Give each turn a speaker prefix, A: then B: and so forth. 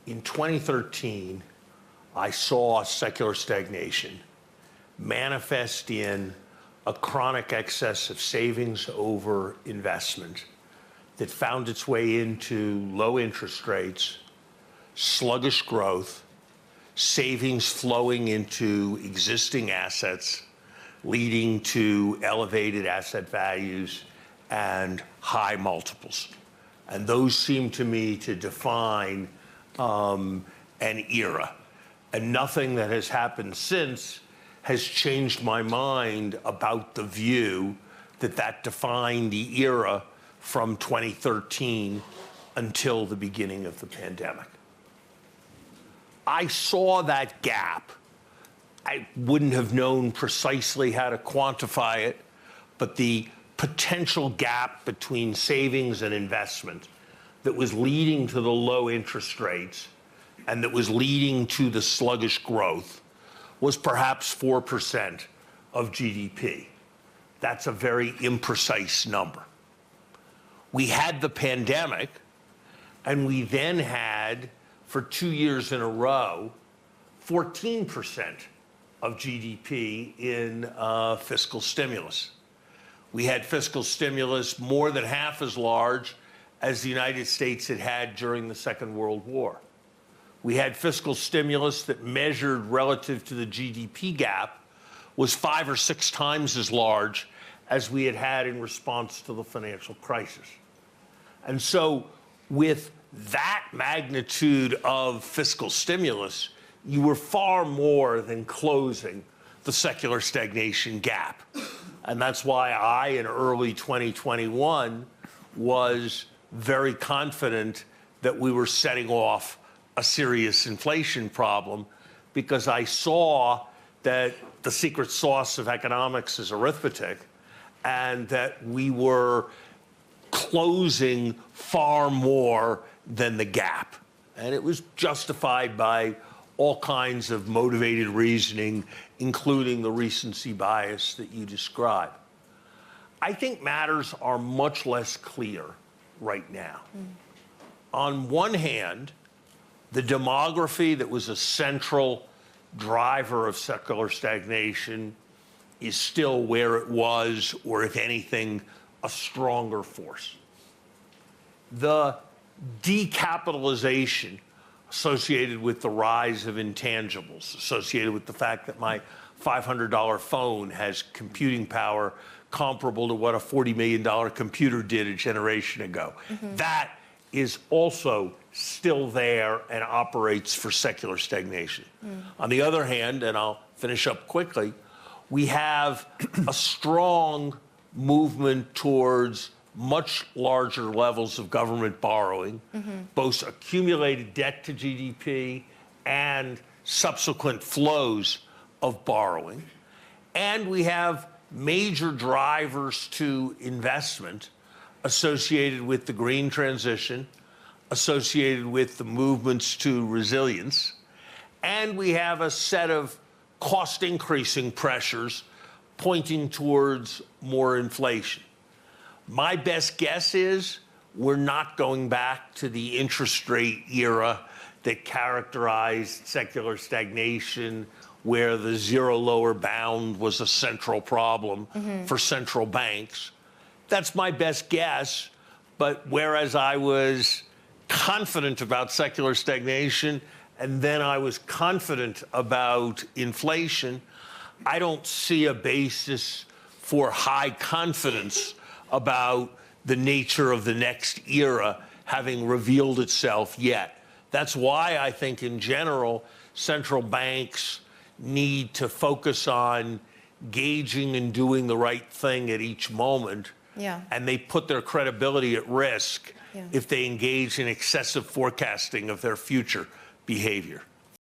A: In 2013, I saw secular stagnation manifest in a chronic excess of savings over investment that found its way into low interest rates, sluggish growth, savings flowing into existing assets, leading to elevated asset values and high multiples. And those seem to me to define an era. And nothing that has happened since has changed my mind about the view that that defined the era from 2013 until the beginning of the pandemic. I saw that gap. I wouldn't have known precisely how to quantify it, but the potential gap between savings and investment that was leading to the low interest rates and that was leading to the sluggish growth was perhaps 4% of GDP. That's a very imprecise number. We had the pandemic, and we then had, for 2 years in a row, 14% of GDP in fiscal stimulus. We had fiscal stimulus more than half as large as the United States had had during the Second World War. We had fiscal stimulus that measured relative to the GDP gap was 5 or 6 times as large as we had had in response to the financial crisis. And so with that magnitude of fiscal stimulus, you were far more than closing the secular stagnation gap. And that's why I, in early 2021, was very confident that we were setting off a serious inflation problem, because I saw that the secret sauce of economics is arithmetic, and that we were closing far more than the gap. And it was justified by all kinds of motivated reasoning, including the recency bias that you describe. I think matters are much less clear right now. On one hand, the demography that was a central driver of secular stagnation is still where it was, or if anything, a stronger force. The decapitalization associated with the rise of intangibles, associated with the fact that my $500 phone has computing power comparable to what a $40 million computer did a generation ago. That is also still there and operates for secular stagnation. On the other hand, and I'll finish up quickly, we have a strong movement towards much larger levels of government borrowing, both accumulated debt to GDP and subsequent flows of borrowing. And we have major drivers to investment associated with the green transition, associated with the movements to resilience. And we have a set of cost increasing pressures pointing towards more inflation. My best guess is we're not going back to the interest rate era that characterized secular stagnation, where the zero lower bound was a central problem for central banks. That's my best guess. But whereas I was confident about secular stagnation, and then I was confident about inflation, I don't see a basis for high confidence about the nature of the next era having revealed itself yet. That's why I think, in general, central banks need to focus on gauging and doing the right thing at each moment. And they put their credibility at risk if they engage in excessive forecasting of their future behavior.